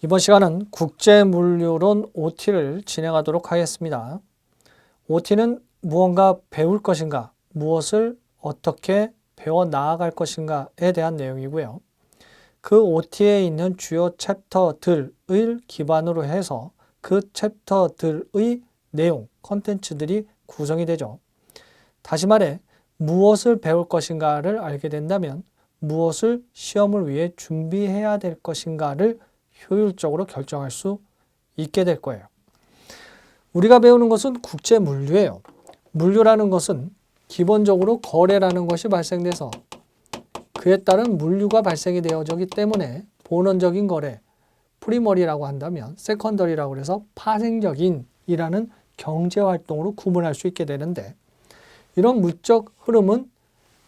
이번 시간은 국제물류론 OT를 진행하도록 하겠습니다. OT는 무언가 배울 것인가, 무엇을 어떻게 배워 나아갈 것인가에 대한 내용이고요. 그 OT에 있는 주요 챕터들을 기반으로 해서 그 챕터들의 내용, 컨텐츠들이 구성이 되죠. 다시 말해 무엇을 배울 것인가를 알게 된다면 무엇을 시험을 위해 준비해야 될 것인가를 효율적으로 결정할 수 있게 될 거예요. 우리가 배우는 것은 국제 물류예요. 물류라는 것은 기본적으로 거래라는 것이 발생돼서 그에 따른 물류가 발생이 되어지기 때문에 본원적인 거래, 프리머리라고 한다면 세컨더리라고 해서 파생적인이라는 경제활동으로 구분할 수 있게 되는데, 이런 물적 흐름은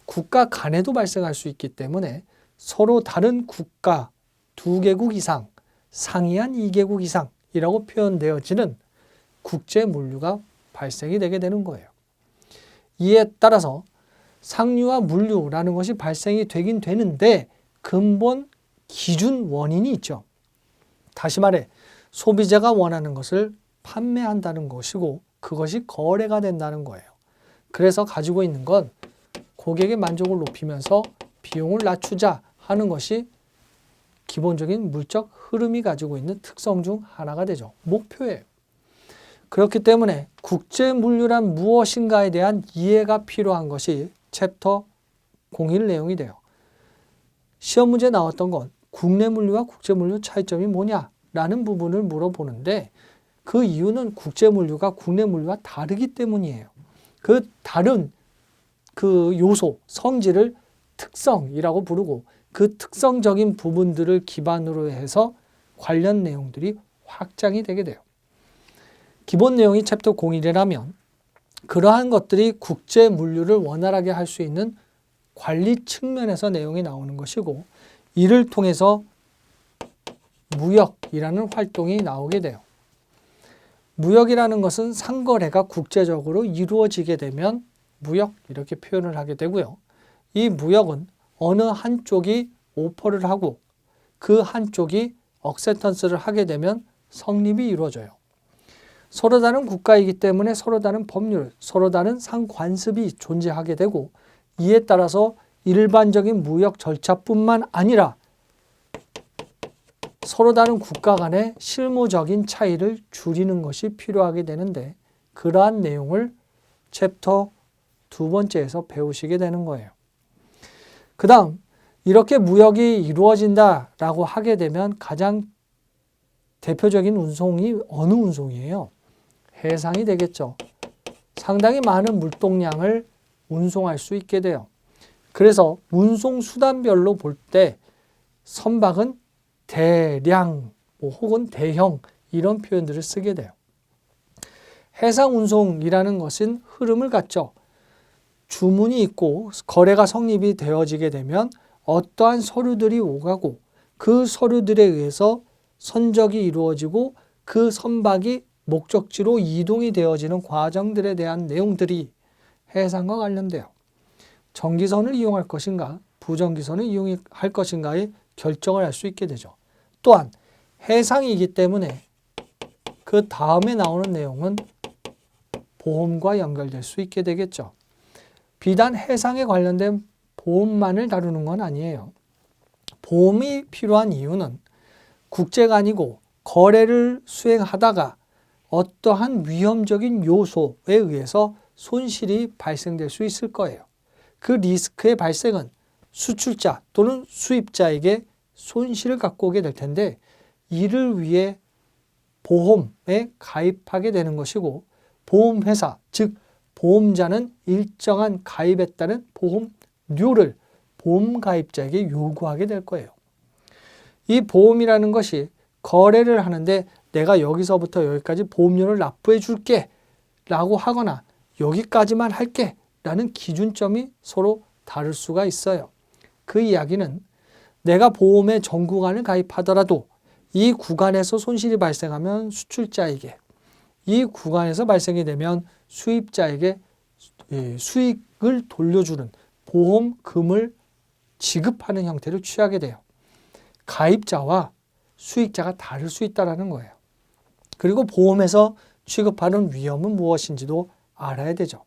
국가 간에도 발생할 수 있기 때문에 서로 다른 국가 2개국 이상, 상이한 2개국 이상이라고 표현되어지는 국제 물류가 발생이 되게 되는 거예요. 이에 따라서 상류와 물류라는 것이 발생이 되긴 되는데 근본 기준 원인이 있죠. 다시 말해 소비자가 원하는 것을 판매한다는 것이고 그것이 거래가 된다는 거예요. 그래서 가지고 있는 건 고객의 만족을 높이면서 비용을 낮추자 하는 것이 기본적인 물적 흐름이 가지고 있는 특성 중 하나가 되죠. 목표예요. 그렇기 때문에 국제 물류란 무엇인가에 대한 이해가 필요한 것이 챕터 01 내용이 돼요. 시험 문제에 나왔던 건 국내 물류와 국제 물류 차이점이 뭐냐라는 부분을 물어보는데 그 이유는 국제 물류가 국내 물류와 다르기 때문이에요. 그 다른 그 요소, 성질을 특성이라고 부르고 그 특성적인 부분들을 기반으로 해서 관련 내용들이 확장이 되게 돼요. 기본 내용이 챕터 01이라면 그러한 것들이 국제 물류를 원활하게 할 수 있는 관리 측면에서 내용이 나오는 것이고 이를 통해서 무역이라는 활동이 나오게 돼요. 무역이라는 것은 상거래가 국제적으로 이루어지게 되면 무역 이렇게 표현을 하게 되고요. 이 무역은 어느 한쪽이 오퍼를 하고 그 한쪽이 억셉턴스를 하게 되면 성립이 이루어져요. 서로 다른 국가이기 때문에 서로 다른 법률, 서로 다른 상관습이 존재하게 되고 이에 따라서 일반적인 무역 절차뿐만 아니라 서로 다른 국가 간의 실무적인 차이를 줄이는 것이 필요하게 되는데 그러한 내용을 챕터 2번째에서 배우시게 되는 거예요. 그 다음 이렇게 무역이 이루어진다라고 하게 되면 가장 대표적인 운송이 어느 운송이에요? 해상이 되겠죠. 상당히 많은 물동량을 운송할 수 있게 돼요. 그래서 운송 수단별로 볼 때 선박은 대량 혹은 대형 이런 표현들을 쓰게 돼요. 해상 운송이라는 것은 흐름을 갖죠. 주문이 있고 거래가 성립이 되어지게 되면 어떠한 서류들이 오가고 그 서류들에 의해서 선적이 이루어지고 그 선박이 목적지로 이동이 되어지는 과정들에 대한 내용들이 해상과 관련돼요. 정기선을 이용할 것인가 부정기선을 이용할 것인가의 결정을 할 수 있게 되죠. 또한 해상이기 때문에 그 다음에 나오는 내용은 보험과 연결될 수 있게 되겠죠. 비단 해상에 관련된 보험만을 다루는 건 아니에요. 보험이 필요한 이유는 국제가 아니고 거래를 수행하다가 어떠한 위험적인 요소에 의해서 손실이 발생될 수 있을 거예요. 그 리스크의 발생은 수출자 또는 수입자에게 손실을 갖고 오게 될 텐데 이를 위해 보험에 가입하게 되는 것이고 보험회사, 즉 보험자는 일정한 가입에 따른 보험료를 보험가입자에게 요구하게 될 거예요. 이 보험이라는 것이 거래를 하는데 내가 여기서부터 여기까지 보험료를 납부해 줄게 라고 하거나 여기까지만 할게 라는 기준점이 서로 다를 수가 있어요. 그 이야기는 내가 보험의 전 구간을 가입하더라도 이 구간에서 손실이 발생하면 수출자에게 이 구간에서 발생이 되면 수입자에게 수익을 돌려주는 보험금을 지급하는 형태를 취하게 돼요. 가입자와 수익자가 다를 수 있다는 거예요. 그리고 보험에서 취급하는 위험은 무엇인지도 알아야 되죠.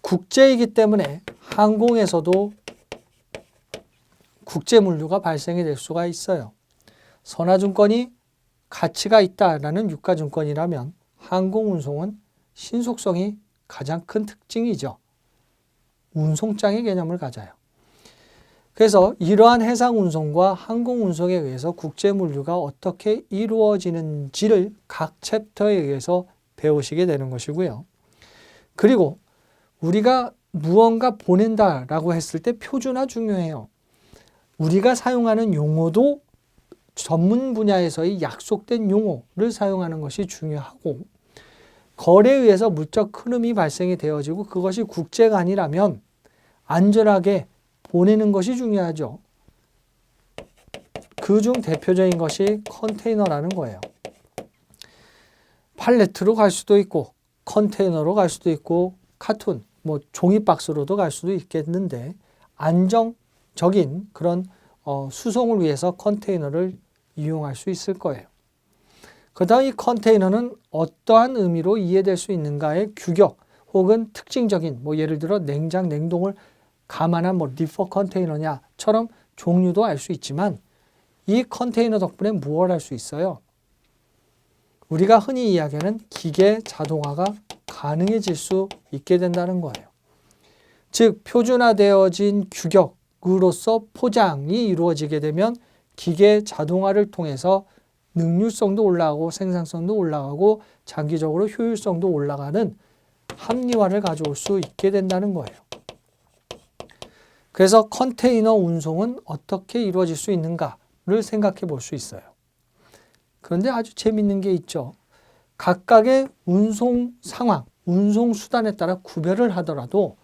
국제이기 때문에 항공에서도 국제물류가 발생이 될 수가 있어요. 선화증권이 가치가 있다라는 유가증권이라면 항공운송은 신속성이 가장 큰 특징이죠. 운송장의 개념을 가져요. 그래서 이러한 해상운송과 항공운송에 의해서 국제물류가 어떻게 이루어지는지를 각 챕터에 의해서 배우시게 되는 것이고요. 그리고 우리가 무언가 보낸다라고 했을 때 표준화 중요해요. 우리가 사용하는 용어도 전문 분야에서의 약속된 용어를 사용하는 것이 중요하고, 거래에 의해서 물적 흐름이 발생이 되어지고 그것이 국제가 아니라면 안전하게 보내는 것이 중요하죠. 그중 대표적인 것이 컨테이너라는 거예요. 팔레트로 갈 수도 있고 컨테이너로 갈 수도 있고 카툰, 종이박스로도 갈 수도 있겠는데, 안정적인 그런 수송을 위해서 컨테이너를 이용할 수 있을 거예요. 그 다음 이 컨테이너는 어떠한 의미로 이해될 수 있는가의 규격 혹은 특징적인, 예를 들어 냉장, 냉동을 감안한 리퍼 컨테이너냐처럼 종류도 알 수 있지만, 이 컨테이너 덕분에 무엇을 할 수 있어요? 우리가 흔히 이야기하는 기계 자동화가 가능해질 수 있게 된다는 거예요. 즉 표준화되어진 규격으로서 포장이 이루어지게 되면 기계 자동화를 통해서 능률성도 올라가고 생산성도 올라가고 장기적으로 효율성도 올라가는 합리화를 가져올 수 있게 된다는 거예요. 그래서 컨테이너 운송은 어떻게 이루어질 수 있는가를 생각해 볼 수 있어요. 그런데 아주 재밌는 게 있죠. 각각의 운송 상황, 운송 수단에 따라 구별을 하더라도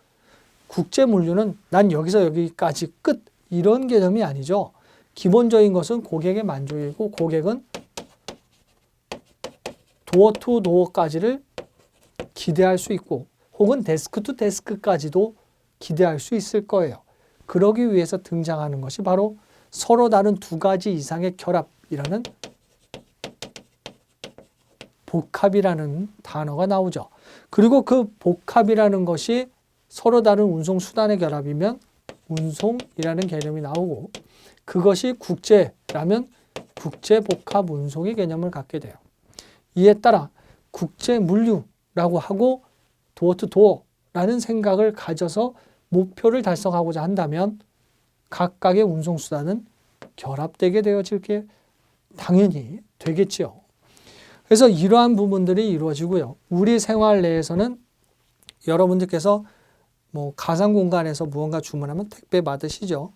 국제 물류는 난 여기서 여기까지 끝, 이런 개념이 아니죠. 기본적인 것은 고객의 만족이고, 고객은 도어 투 도어까지를 기대할 수 있고, 혹은 데스크 투 데스크까지도 기대할 수 있을 거예요. 그러기 위해서 등장하는 것이 바로 서로 다른 두 가지 이상의 결합이라는 복합이라는 단어가 나오죠. 그리고 그 복합이라는 것이 서로 다른 운송 수단의 결합이면 운송이라는 개념이 나오고, 그것이 국제라면 국제복합 운송의 개념을 갖게 돼요. 이에 따라 국제물류라고 하고 도어 투 도어라는 생각을 가져서 목표를 달성하고자 한다면 각각의 운송 수단은 결합되게 되어질 게 당연히 되겠지요. 그래서 이러한 부분들이 이루어지고요. 우리 생활 내에서는 여러분들께서 가상 공간에서 무언가 주문하면 택배 받으시죠.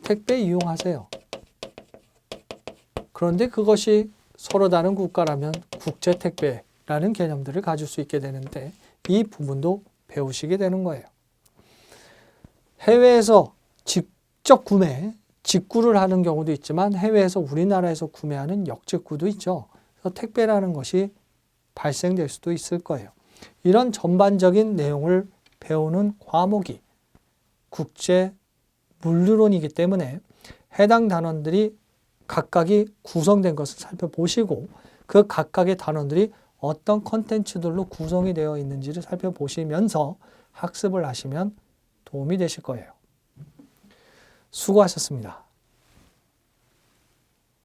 택배 이용하세요. 그런데 그것이 서로 다른 국가라면 국제 택배라는 개념들을 가질 수 있게 되는데, 이 부분도 배우시게 되는 거예요. 해외에서 직접 구매, 직구를 하는 경우도 있지만 해외에서 우리나라에서 구매하는 역직구도 있죠. 그래서 택배라는 것이 발생될 수도 있을 거예요. 이런 전반적인 내용을 배우는 과목이 국제 물류론이기 때문에 해당 단원들이 각각이 구성된 것을 살펴보시고, 그 각각의 단원들이 어떤 컨텐츠들로 구성이 되어 있는지를 살펴보시면서 학습을 하시면 도움이 되실 거예요. 수고하셨습니다.